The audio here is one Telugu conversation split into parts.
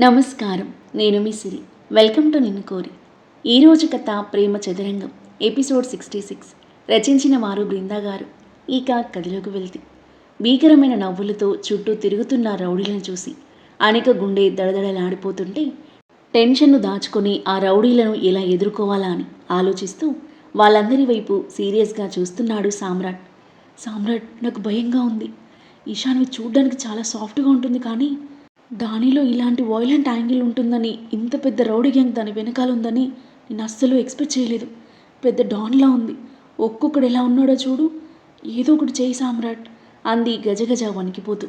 నమస్కారం. నేను మీ సిరి. వెల్కమ్ టు నిన్ను కోరి. ఈరోజు కథ ప్రేమ చదరంగం ఎపిసోడ్ 66. రచించిన వారు బృందా గారు. ఇక కథలోకి వెళ్తే భీకరమైన నవ్వులతో చుట్టూ తిరుగుతున్న రౌడీలను చూసి అనిక గుండె దడదడలాడిపోతుంటే టెన్షన్ను దాచుకొని ఆ రౌడీలను ఎలా ఎదుర్కోవాలా అని ఆలోచిస్తూ వాళ్ళందరి వైపు సీరియస్గా చూస్తున్నాడు సామ్రాట్. సామ్రాట్, నాకు భయంగా ఉంది. ఈశాన్వి చూడ్డానికి చాలా సాఫ్ట్గా ఉంటుంది, కానీ దానిలో ఇలాంటి వాయిలెంట్ యాంగిల్ ఉంటుందని, ఇంత పెద్ద రౌడీ గ్యాంగ్ దాని వెనకాల ఉందని నేను అస్సలు ఎక్స్పెక్ట్ చేయలేదు. పెద్ద డాన్లా ఉంది. ఒక్కొక్కడు ఎలా ఉన్నాడో చూడు. ఏదో ఒకటి చేయి సామ్రాట్ అంది గజగజ వణికిపోతూ.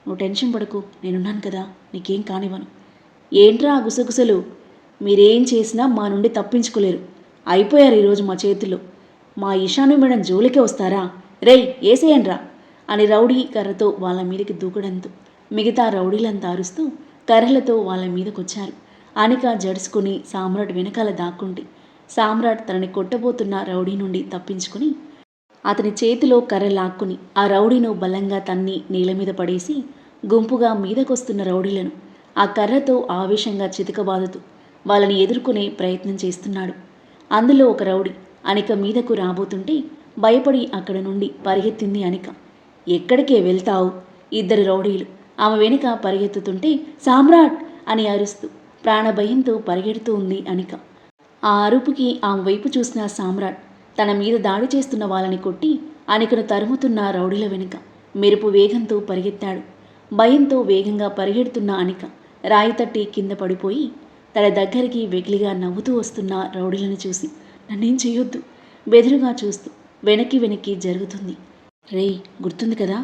నువ్వు టెన్షన్ పడకు, నేనున్నాను కదా, నీకేం కానివ్వను. ఏంట్రా ఆ గుసగుసలు? మీరేం చేసినా మా నుండి తప్పించుకోలేరు. అయిపోయారు ఈరోజు మా చేతిలో. మా ఈశాన్య మేడం జోలికే వస్తారా? రేయ్ ఏసేయండ్రా అని రౌడీ కర్రతో వాళ్ళ మీదకి దూకడంతో మిగతా రౌడీలంతా అరుస్తూ కర్రలతో వాళ్ళ మీదకొచ్చారు. అనిక జడుసుకుని సామ్రాట్ వెనకాల దాక్కుంటే సామ్రాట్ తనని కొట్టబోతున్న రౌడీ నుండి తప్పించుకుని అతని చేతిలో కర్ర లాక్కుని ఆ రౌడీను బలంగా తన్ని నేల మీద పడేసి గుంపుగా మీదకొస్తున్న రౌడీలను ఆ కర్రతో ఆవేశంగా చితకబాదుతూ వాళ్ళని ఎదుర్కొనే ప్రయత్నం చేస్తున్నాడు. అందులో ఒక రౌడీ అనిక మీదకు రాబోతుంటే భయపడి అక్కడ నుండి పరిగెత్తింది అనిక. ఎక్కడికే వెళ్తావు? ఇద్దరు రౌడీలు ఆమె వెనుక పరిగెత్తుతుంటే సామ్రాట్ అని అరుస్తూ ప్రాణభయంతో పరిగెడుతూ ఉంది అనిక. ఆ అరుపుకి ఆమె వైపు చూసిన సామ్రాట్ తన మీద దాడి చేస్తున్న వాళ్ళని కొట్టి అనికను తరుముతున్న రౌడీల వెనుక మెరుపు వేగంతో పరిగెత్తాడు. భయంతో వేగంగా పరిగెడుతున్న అనిక రాయి తట్టి కింద పడిపోయి తన దగ్గరికి వెకిలిగా నవ్వుతూ వస్తున్న రౌడీలను చూసి నన్నేం చేయొద్దు బెదురుగా చూస్తూ వెనక్కి వెనక్కి జరుగుతుంది. రేయ్, గుర్తుంది కదా,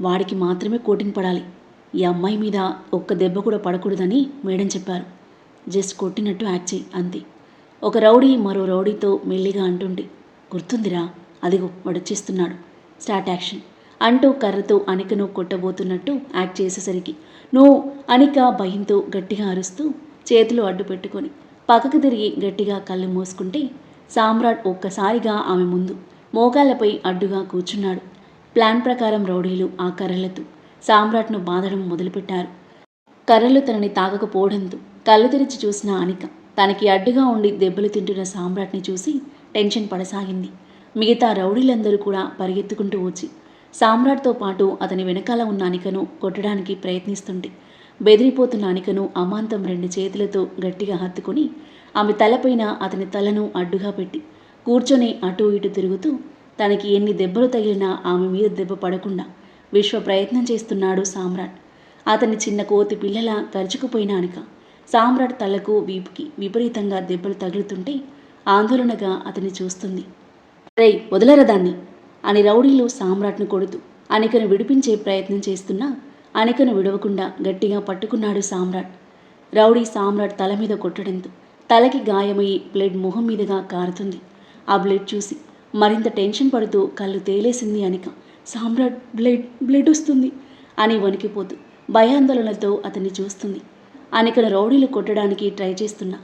వాడికి మాత్రమే కోటింగ్ పడాలి. ఈ అమ్మాయి మీద ఒక్క దెబ్బ కూడా పడకూడదని మేడం చెప్పారు. జస్ట్ కొట్టినట్టు యాక్ట్ చేయి అంతే. ఒక రౌడీ మరో రౌడీతో మెల్లిగా అంటుంటే గుర్తుందిరా, అదిగో వడచేస్తున్నాడు, స్టార్ట్ యాక్షన్ అంటూ కర్రతో అనికను కొట్టబోతున్నట్టు యాక్ట్ చేసేసరికి నో అనిక భయంతో గట్టిగా అరుస్తూ చేతులు అడ్డు పెట్టుకొని పక్కకు తిరిగి గట్టిగా కళ్ళు మూసుకుంటే సామ్రాట్ ఒక్కసారిగా ఆమె ముందు మోకాళ్ళపై అడ్డుగా కూర్చున్నాడు. ప్లాన్ ప్రకారం రౌడీలు ఆ కర్రలతో సామ్రాట్ను బాధడం మొదలుపెట్టారు. కర్రలు తనని తాగకపోవడంతో కళ్ళు తెరిచి చూసిన అనిక తనకి అడ్డుగా ఉండి దెబ్బలు తింటున్న సామ్రాట్ని చూసి టెన్షన్ పడసాగింది. మిగతా రౌడీలందరూ కూడా పరిగెత్తుకుంటూ వచ్చి సామ్రాట్తో పాటు అతని వెనకాల ఉన్న అనికను కొట్టడానికి ప్రయత్నిస్తుంటే బెదిరిపోతున్న అనికను అమాంతం రెండు చేతులతో గట్టిగా హత్తుకొని ఆమె తలపైన అతని తలను అడ్డుగా పెట్టి కూర్చొని అటూ ఇటు తిరుగుతూ తనకి ఎన్ని దెబ్బలు తగిలినా ఆమె మీద దెబ్బ పడకుండా విశ్వ ప్రయత్నం చేస్తున్నాడు సామ్రాట్. అతని చిన్న కోతి పిల్లలా కరుచుకుపోయిన అనిక సామ్రాట్ తలకు వీపుకి విపరీతంగా దెబ్బలు తగులుతుంటే ఆందోళనగా అతన్ని చూస్తుంది. రేయ్, వదలరా దాన్ని అని రౌడీలు సామ్రాట్ను కొడుతూ అనికను విడిపించే ప్రయత్నం చేస్తున్నా అనికను విడవకుండా గట్టిగా పట్టుకున్నాడు సామ్రాట్. రౌడీ సామ్రాట్ తల మీద కొట్టడంతో తలకి గాయమయ్యి బ్లడ్ మొహం మీదుగా కారుతుంది. ఆ బ్లడ్ చూసి మరింత టెన్షన్ పడుతూ కళ్ళు తేలేసింది అనిక. సామ్రాట్, బ్లడ్ వస్తుంది అని వణికిపోతూ భయాందోళనలతో అతన్ని చూస్తుంది. అనికను రౌడీలు కొట్టడానికి ట్రై చేస్తున్నా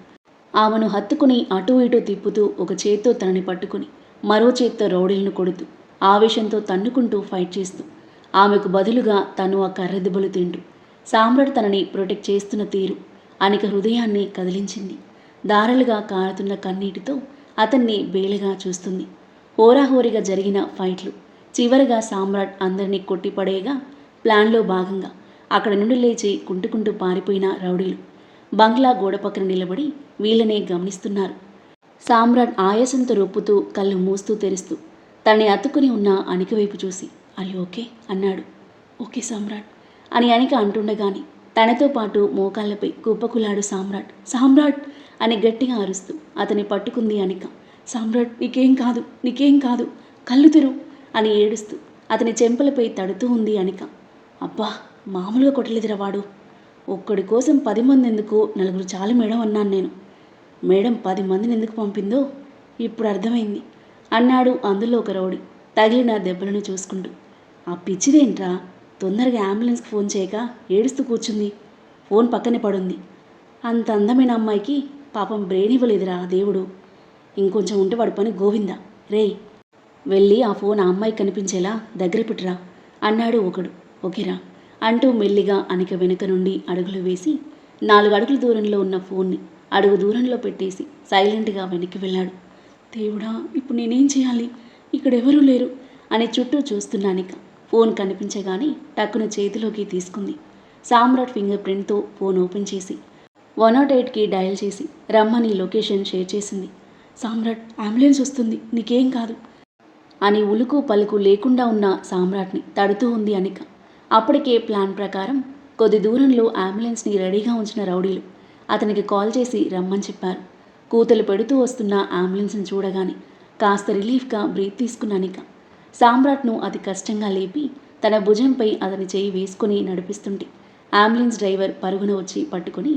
ఆమెను హత్తుకుని అటూ ఇటూ తిప్పుతూ ఒక చేత్తో తనని పట్టుకుని మరో చేత్తో రౌడీలను కొడుతూ ఆవేశంతో తన్నుకుంటూ ఫైట్ చేస్తూ ఆమెకు బదులుగా తను ఆ కర్ర దెబ్బలు తింటూ సామ్రాట్ తనని ప్రొటెక్ట్ చేస్తున్న తీరు అనిక హృదయాన్ని కదిలించింది. దారలుగా కారుతున్న కన్నీటితో అతన్ని బేలగా చూస్తుంది. హోరాహోరీగా జరిగిన ఫైట్లు చివరగా సామ్రాట్ అందరినీ కొట్టిపడేగా ప్లాన్లో భాగంగా అక్కడ నుండి లేచి కుంటుకుంటూ పారిపోయిన రౌడీలు బంగ్లా గోడ పక్కన నిలబడి వీళ్ళనే గమనిస్తున్నారు. సామ్రాట్ ఆయాసంతో రొప్పుతూ కళ్ళు మూస్తూ తెరుస్తూ తనని అతుక్కుని ఉన్న అనిక వైపు చూసి అరే ఓకే అన్నాడు. ఓకే సామ్రాట్ అని అనిక అంటుండగానే తనతో పాటు మోకాళ్ళపై కుప్పకులాడు సామ్రాట్. సామ్రాట్ అని గట్టిగా అరుస్తూ అతని పట్టుకుంది అనిక. సామ్రాట్, నీకేం కాదు, కళ్ళు తెరు అని ఏడుస్తూ అతని చెంపలపై తడుతూ ఉంది అనిక. అబ్బా, మామూలుగా కొట్టలేదురా వాడు. ఒక్కడి కోసం 10 మంది ఎందుకు, 4 చాలు మేడం అన్నాను నేను. మేడం 10 మందిని ఎందుకు పంపిందో ఇప్పుడు అర్థమైంది అన్నాడు అందులో ఒక రౌడీ తగిలిన దెబ్బలను చూసుకుంటూ. ఆ పిచ్చిదేంట్రా, తొందరగా అంబులెన్స్కి ఫోన్ చేయక ఏడుస్తూ కూర్చుంది. ఫోన్ పక్కనే పడుంది. అంత అందమైన అమ్మాయికి పాపం బ్రెయిన్ ఇవ్వలేదురా దేవుడు. ఇంకొంచెం ఉంటే వాడి పని గోవిందా. రేయ్, వెళ్ళి ఆ ఫోన్ ఆ అమ్మాయికి కనిపించేలా దగ్గర పెట్టురా అన్నాడు ఒకడు. ఓకేరా అంటూ మెల్లిగా అనిక వెనుక నుండి అడుగులు వేసి 4 అడుగుల దూరంలో ఉన్న ఫోన్ని అడుగు దూరంలో పెట్టేసి సైలెంట్గా వెనక్కి వెళ్ళాడు. దేవుడా, ఇప్పుడు నేనేం చేయాలి? ఇక్కడెవరూ లేరు అని చుట్టూ చూస్తున్నానిక. ఫోన్ కనిపించగానే టక్కున చేతిలోకి తీసుకుంది. సామ్రాట్ ఫింగర్ ప్రింట్తో ఫోన్ ఓపెన్ చేసి 108కి డయల్ చేసి రమ్మని లొకేషన్ షేర్ చేసింది. సామ్రాట్, అంబులెన్స్ వస్తుంది, నీకేం కాదు అని ఉలుకు పలుకు లేకుండా ఉన్న సామ్రాట్ని తడుతూ ఉంది అనిక. అప్పటికే ప్లాన్ ప్రకారం కొద్ది దూరంలో అంబులెన్స్ని రెడీగా ఉంచిన రౌడీలు అతనికి కాల్ చేసి రమ్మని చెప్పారు. కూతలు పెడుతూ వస్తున్న అంబులెన్స్ని చూడగానే కాస్త రిలీఫ్గా బ్రీత్ తీసుకున్న అనిక సామ్రాట్ను అతి కష్టంగా లేపి తన భుజంపై అతని చేయి వేసుకుని నడిపిస్తుంటే అంబులెన్స్ డ్రైవర్ పరుగున వచ్చి పట్టుకుని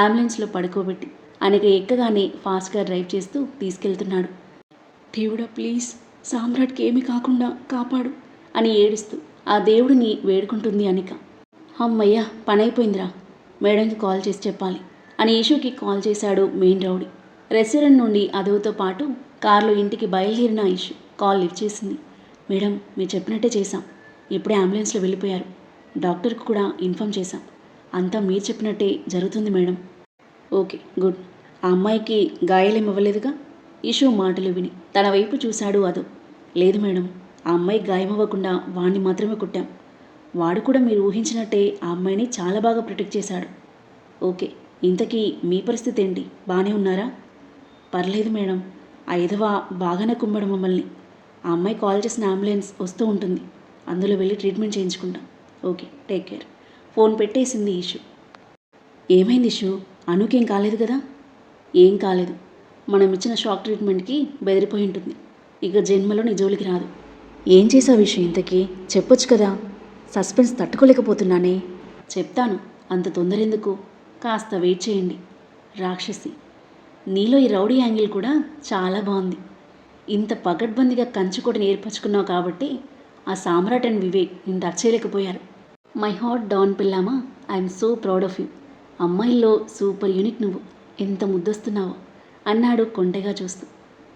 అంబులెన్స్లో పడుకోబెట్టి అనిక ఎక్కగానే ఫాస్ట్గా డ్రైవ్ చేస్తూ తీసుకెళ్తున్నాడు. దేవుడా ప్లీజ్, సామ్రాట్కి ఏమీ కాకుండా కాపాడు అని ఏడుస్తూ ఆ దేవుడిని వేడుకుంటుంది అనిక. అమ్మయ్య, పనైపోయిందిరా, మేడంకి కాల్ చేసి చెప్పాలి అని ఇషుకి కాల్ చేశాడు మెయిన్ రౌడీ. రెస్టారెంట్ నుండి అదవుతో పాటు కారులో ఇంటికి బయలుదేరిన ఇషు కాల్ లిఫ్ట్ చేసింది. మేడం, మీరు చెప్పినట్టే చేశాం, ఇప్పుడే అంబులెన్స్లో వెళ్ళిపోయారు, డాక్టర్కి కూడా ఇన్ఫామ్ చేశాం, అంతా మీరు చెప్పినట్టే జరుగుతుంది మేడం. Okay, good. ఆ అమ్మాయికి గాయాలేం ఇవ్వలేదుగా? ఇషు మాటలు విని తన వైపు చూశాడు అదవ్. లేదు మేడం, ఆ అమ్మాయి గాయమవ్వకుండా వాణ్ణి మాత్రమే కుట్టాం, వాడు కూడా మీరు ఊహించినట్టే ఆ అమ్మాయిని చాలా బాగా ప్రొటెక్ట్ చేశాడు. ఓకే, ఇంతకీ మీ పరిస్థితి ఏంటి, బాగానే ఉన్నారా? పర్లేదు మేడం, ఆ ఎదవ బాగానే కుమ్మడం మమ్మల్ని. ఆ అమ్మాయి కాల్ చేసిన అంబులెన్స్ వస్తూ ఉంటుంది, అందులో వెళ్ళి ట్రీట్మెంట్ చేయించుకుంటాం. Okay, take care. ఫోన్ పెట్టేసింది ఇషు. ఏమైంది ఇషు, అనుకేం కాలేదు కదా? ఏం కాలేదు, మనం ఇచ్చిన షాక్ ట్రీట్మెంట్కి బెదిరిపోయి ఉంటుంది, ఇక జన్మలో నీ జోలికి రాదు. ఏం చేసావు విషయం ఇంతకీ, చెప్పొచ్చు కదా? సస్పెన్స్ తట్టుకోలేకపోతున్నానే. చెప్తాను, అంత తొందర ఎందుకు, కాస్త వెయిట్ చేయండి. రాక్షసి, నీలో ఈ రౌడీ యాంగిల్ కూడా చాలా బాగుంది. ఇంత పకడ్బందీగా కంచుకోటని ఏర్పరచుకున్నావు కాబట్టి ఆ సామ్రాట్ అండ్ వివేక్ నేను టచ్ చేయలేకపోయారు. మై హార్ట్ డాన్ పిల్లామా, I'm so proud of you. అమ్మాయిల్లో సూపర్ యూనిక్ నువ్వు, ఎంత ముద్దొస్తున్నావో అన్నాడు కొంటెగా చూస్తూ.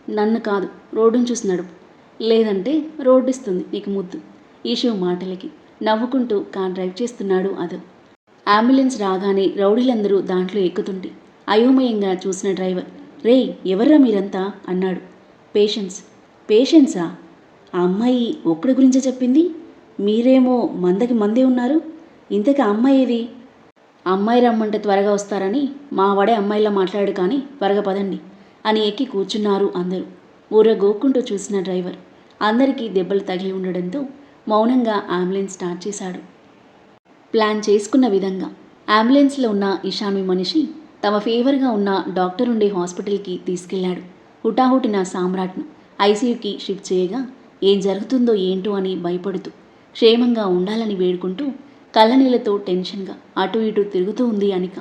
నన్ను కాదు, రోడ్డును చూసి నడుపు, లేదంటే రోడ్డు ఇస్తుంది నీకు ముద్దు. ఈషు మాటలకి నవ్వుకుంటూ కార్ డ్రైవ్ చేస్తున్నాడు అదవ్. అంబులెన్స్ రాగానే రౌడీలందరూ దాంట్లో ఎక్కుతుంటే అయోమయంగా చూసిన డ్రైవర్, రేయ్ ఎవర్రా మీరంతా అన్నాడు. పేషెంట్సా? ఆ అమ్మాయి ఒక్కడి గురించే చెప్పింది, మీరేమో మందకి మందే ఉన్నారు. ఇంతకీ ఆ అమ్మాయి ఏది? అమ్మాయి రమ్మంటే త్వరగా వస్తారని మా వాడే అమ్మాయిలా మాట్లాడు, కానీ త్వరగా పదండి అని ఎక్కి కూర్చున్నారు అందరూ. ఊర గోక్కుంటూ చూసిన డ్రైవర్ అందరికీ దెబ్బలు తగిలి ఉండడంతో మౌనంగా అంబులెన్స్ స్టార్ట్ చేశాడు. ప్లాన్ చేసుకున్న విధంగా అంబులెన్స్లో ఉన్న ఇషామి మనిషి తమ ఫేవర్గా ఉన్న డాక్టర్ ఉండే హాస్పిటల్కి తీసుకెళ్లాడు. హుటాహుటిన సామ్రాట్ను ఐసీయూకి షిఫ్ట్ చేయగా ఏం జరుగుతుందో ఏంటో అని భయపడుతూ క్షేమంగా ఉండాలని వేడుకుంటూ కళ్ళనీళ్లతో టెన్షన్గా అటు ఇటు తిరుగుతూ ఉంది అనిక.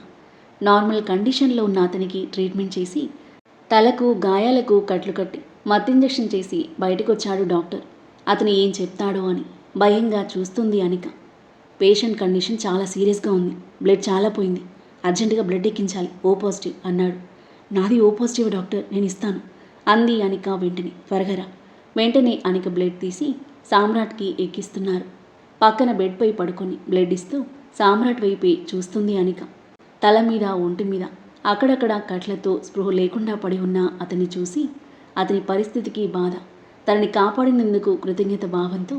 నార్మల్ కండిషన్లో ఉన్న అతనికి ట్రీట్మెంట్ చేసి తలకు గాయాలకు కట్లు కట్టి మత్తింజెక్షన్ చేసి బయటకొచ్చాడు డాక్టర్. అతను ఏం చెప్తాడో అని భయంగా చూస్తుంది అనిక. పేషెంట్ కండిషన్ చాలా సీరియస్గా ఉంది, బ్లడ్ చాలా పోయింది, అర్జెంటుగా బ్లడ్ ఎక్కించాలి, ఓ పాజిటివ్ అన్నాడు. నాది ఓ పాజిటివ్ డాక్టర్, నేను ఇస్తాను అంది అనిక. వెంటనే త్వరగా రా. వెంటనే అనిక బ్లడ్ తీసి సామ్రాట్కి ఎక్కిస్తున్నారు. పక్కన బెడ్పై పడుకొని బ్లడ్ ఇస్తూ సామ్రాట్ వైపే చూస్తుంది అనిక. తల మీద ఒంటి మీద అక్కడక్కడ కట్లతో స్పృహ లేకుండా పడి ఉన్న అతన్ని చూసి అతని పరిస్థితికి బాధ, తనని కాపాడినందుకు కృతజ్ఞత భావంతో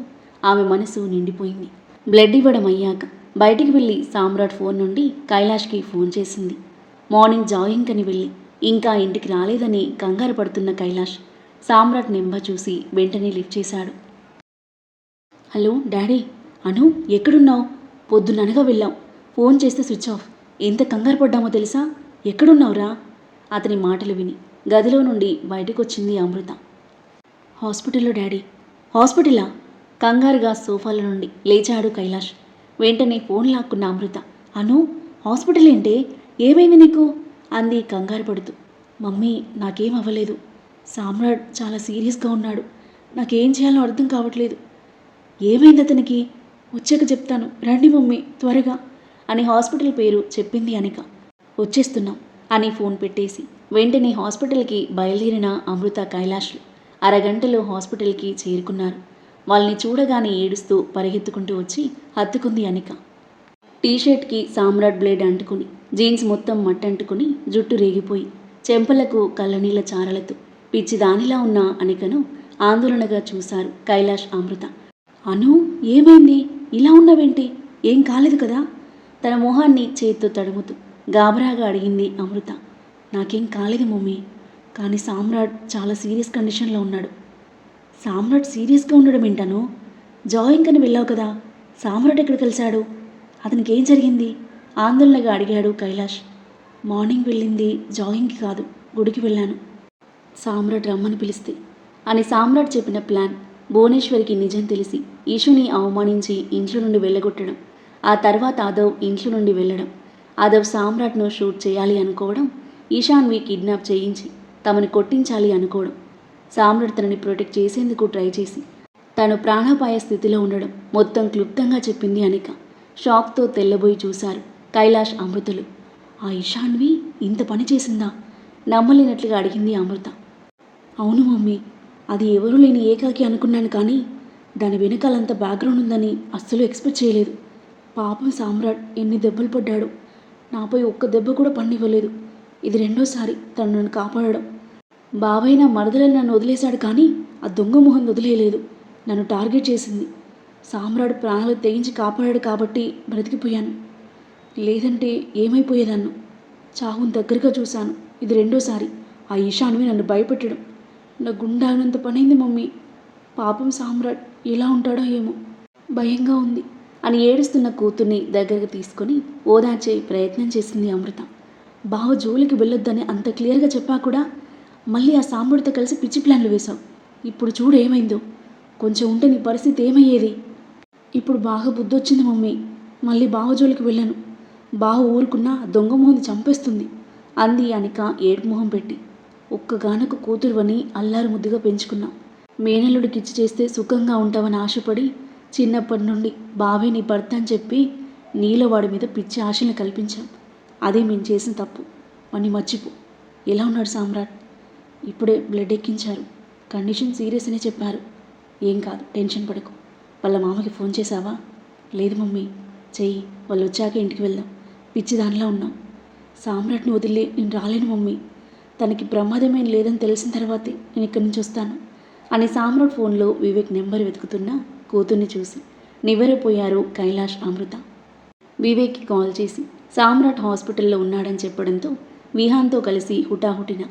ఆమె మనసు నిండిపోయింది. బ్లడ్ ఇవ్వడం అయ్యాక బయటికి వెళ్ళి సామ్రాట్ ఫోన్ నుండి కైలాష్కి ఫోన్ చేసింది. మార్నింగ్ జాగింగ్ అని వెళ్ళి ఇంకా ఇంటికి రాలేదని కంగారు పడుతున్న కైలాష్ సామ్రాట్ నెంబర్ చూసి వెంటనే లిఫ్ట్ చేశాడు. హలో డాడీ, అను ఎక్కడున్నావు? పొద్దుననగా వెళ్ళాం, ఫోన్ చేస్తే స్విచ్ ఆఫ్, ఎంత కంగారు పడ్డామో తెలుసా? ఎక్కడున్నావురా? అతని మాటలు విని గదిలో నుండి బయటకు వచ్చింది అమృత. హాస్పిటల్లో డాడీ. హాస్పిటలా? కంగారుగా సోఫాల నుండి లేచాడు కైలాష్. వెంటనే ఫోన్ లాక్కున్న అమృత, అను హాస్పిటల్ ఏంటే, ఏమైంది నీకు అంది కంగారు పడుతూ. మమ్మీ, నాకేం అవ్వలేదు, సామ్రాట్ చాలా సీరియస్గా ఉన్నాడు, నాకేం చేయాలో అర్థం కావట్లేదు. ఏమైంది అతనికి? వచ్చాక చెప్తాను, రండి మమ్మీ త్వరగా అని హాస్పిటల్ పేరు చెప్పింది అనిక. వచ్చేస్తున్నాం అని ఫోన్ పెట్టేసి వెంటనే హాస్పిటల్కి బయలుదేరిన అమృత కైలాష్లు అరగంటలో హాస్పిటల్కి చేరుకున్నారు. వాళ్ళని చూడగానే ఏడుస్తూ పరిగెత్తుకుంటూ వచ్చి హత్తుకుంది అనిక. టీషర్ట్కి సామ్రాట్ బ్లేడ్ అంటుకుని జీన్స్ మొత్తం మట్టంటుకుని జుట్టు రేగిపోయి చెంపలకు కళ్ళనీళ్ళ చారలతో పిచ్చి దానిలా ఉన్న అనికను ఆందోళనగా చూశారు కైలాష్ అమృత. అను, ఏమైంది? ఇలా ఉన్నవేంటి? ఏం కాలేదు కదా? తన మొహాన్ని చేత్తో తడుముతూ గాబరాగా అడిగింది అమృత. నాకేం కాలేదు మమ్మీ, కానీ సామ్రాట్ చాలా సీరియస్ కండిషన్లో ఉన్నాడు. సామ్రాట్ సీరియస్గా ఉండడం ఏంటను? జాయింగ్ అని వెళ్ళావు కదా, సామ్రాట్ ఎక్కడ కలిశాడు? అతనికి ఏం జరిగింది? ఆందోళనగా అడిగాడు కైలాష్. మార్నింగ్ వెళ్ళింది జాగింగ్కి కాదు, గుడికి వెళ్ళాను. సామ్రాట్ రమ్మని పిలిస్తే అని సామ్రాట్ చెప్పిన ప్లాన్. భువనేశ్వరికి నిజం తెలిసి ఈషుని అవమానించి ఇంట్లో నుండి వెళ్ళగొట్టడం, ఆ తర్వాత ఆదవ్ ఇంట్లో నుండి వెళ్ళడం, ఆదవ్ సామ్రాట్ను షూట్ చేయాలి అనుకోవడం, ఈశాన్వి కిడ్నాప్ చేయించి తమని కొట్టించాలి అనుకోవడం, సామ్రాట్ తనని ప్రొటెక్ట్ చేసేందుకు ట్రై చేసి తను ప్రాణాపాయ స్థితిలో ఉండడం మొత్తం క్లుప్తంగా చెప్పింది అనిక. షాక్తో తెల్లబోయి చూశారు కైలాష్ అమృతలు. ఆ ఈశాన్వి ఇంత పని చేసిందా? నమ్మలేనట్లుగా అడిగింది అమృత. అవును మమ్మీ, అది ఎవరూ లేని ఏకాకి అనుకున్నాను, కానీ దాని వెనకాలంత బ్యాక్గ్రౌండ్ ఉందని అస్సలు ఎక్స్పెక్ట్ చేయలేదు. పాపం సామ్రాట్ ఎన్ని దెబ్బలు పడ్డాడు. నాపై ఒక్క దెబ్బ కూడా పన్నివ్వలేదు. ఇది రెండోసారి తను నన్ను కాపాడడం. బావైన మరదలని నన్ను వదిలేశాడు, కానీ ఆ దొంగ మొహం వదిలేయలేదు. నన్ను టార్గెట్ చేసింది. సామ్రాట్ ప్రాణాలు తెగించి కాపాడాడు కాబట్టి బ్రతికిపోయాను, లేదంటే ఏమైపోయేదాన్ని. చావును దగ్గరగా చూశాను. ఇది రెండోసారి ఆ ఈశాన్వి నన్ను భయపెట్టడం. నా గుండానంత పనైంది మమ్మీ. పాపం సామ్రాట్ ఎలా ఉంటాడో ఏమో, భయంగా ఉంది అని ఏడుస్తున్న కూతుర్ని దగ్గరకు తీసుకొని ఓదార్చే ప్రయత్నం చేసింది అమృత. బావ జోలికి వెళ్ళొద్దని అంత క్లియర్గా చెప్పా కూడా మళ్ళీ ఆ సామ్రాట్తో కలిసి పిచ్చి ప్లాన్లు వేశావు. ఇప్పుడు చూడు ఏమైందో. కొంచెం ఉంటే నీ పరిస్థితి ఏమయ్యేది? ఇప్పుడు బాగా బుద్ధి వచ్చింది మమ్మీ. మళ్ళీ బావ జోలికి వెళ్ళాను. బావ ఊరుకున్నా దొంగ మొహంది చంపేస్తుంది అంది అనిక ఏడుపు మొహం పెట్టి. ఒక్కగానొక కూతురువని అల్లారు ముద్దుగా పెంచుకున్నాం. మేనల్లుడికిచ్చి చేస్తే సుఖంగా ఉంటావని ఆశపడి చిన్నప్పటి నుండి బావే నీ భర్త అని చెప్పి నీలో వాడి మీద పిచ్చి ఆశలను కల్పించాం. అదే మేము చేసిన తప్పు. వాడిని మర్చిపో. ఎలా ఉన్నాడు సామ్రాట్? ఇప్పుడే బ్లడ్ ఎక్కించారు. కండిషన్ సీరియస్ అనే చెప్పారు. ఏం కాదు, టెన్షన్ పడకు. వాళ్ళ మామకి ఫోన్ చేశావా? లేదు మమ్మీ, చెయ్యి. వాళ్ళు వచ్చాక ఇంటికి వెళ్దాం. పిచ్చి దానిలా ఉన్నాం. సామ్రాట్ని వదిలే నేను రాలేను మమ్మీ. తనకి ప్రమాదమేం లేదని తెలిసిన తర్వాతే నేను ఇక్కడి నుంచి వస్తాను అని సామ్రాట్ ఫోన్లో వివేక్ నెంబర్ వెతుకుతున్న కూతుర్ని చూసి నివ్వెరపోయారు కైలాష్ అమృత. వివేక్కి కాల్ చేసి సామ్రాట్ హాస్పిటల్లో ఉన్నాడని చెప్పడంతో విహాన్తో కలిసి హుటాహుటిన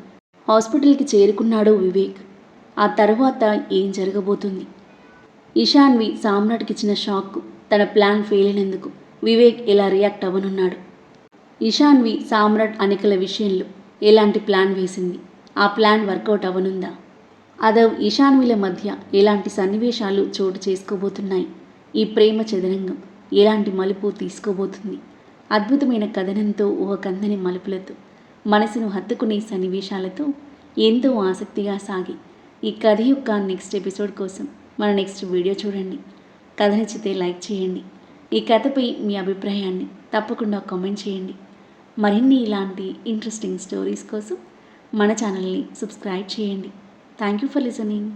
హాస్పిటల్కి చేరుకున్నాడు వివేక్. ఆ తర్వాత ఏం జరగబోతుంది? ఇషాన్వి సామ్రాట్కి ఇచ్చిన షాక్కు, తన ప్లాన్ ఫెయిల్ అయినందుకు వివేక్ ఎలా రియాక్ట్ అవ్వనున్నాడు? ఇషాన్వి సామ్రాట్ అనికల విషయంలో ఎలాంటి ప్లాన్ వేసింది? ఆ ప్లాన్ వర్కౌట్ అవ్వనుందా? ఆదవ్ ఇషాన్విల మధ్య ఎలాంటి సన్నివేశాలు చోటు చేసుకోబోతున్నాయి? ఈ ప్రేమ చదరంగం ఎలాంటి మలుపు తీసుకోబోతుంది? అద్భుతమైన కథనంతో ఒక కందని మలుపులతో మనసును హత్తుకునే సన్నివేశాలతో ఎంతో ఆసక్తిగా సాగి ఈ కథ యొక్క నెక్స్ట్ ఎపిసోడ్ కోసం మన నెక్స్ట్ వీడియో చూడండి. కథ నచ్చితే లైక్ చేయండి. ఈ కథపై మీ అభిప్రాయాన్ని తప్పకుండా కామెంట్ చేయండి. మరిన్ని ఇలాంటి ఇంట్రెస్టింగ్ స్టోరీస్ కోసం మన ఛానల్ని సబ్స్క్రైబ్ చేయండి. Thank you for listening.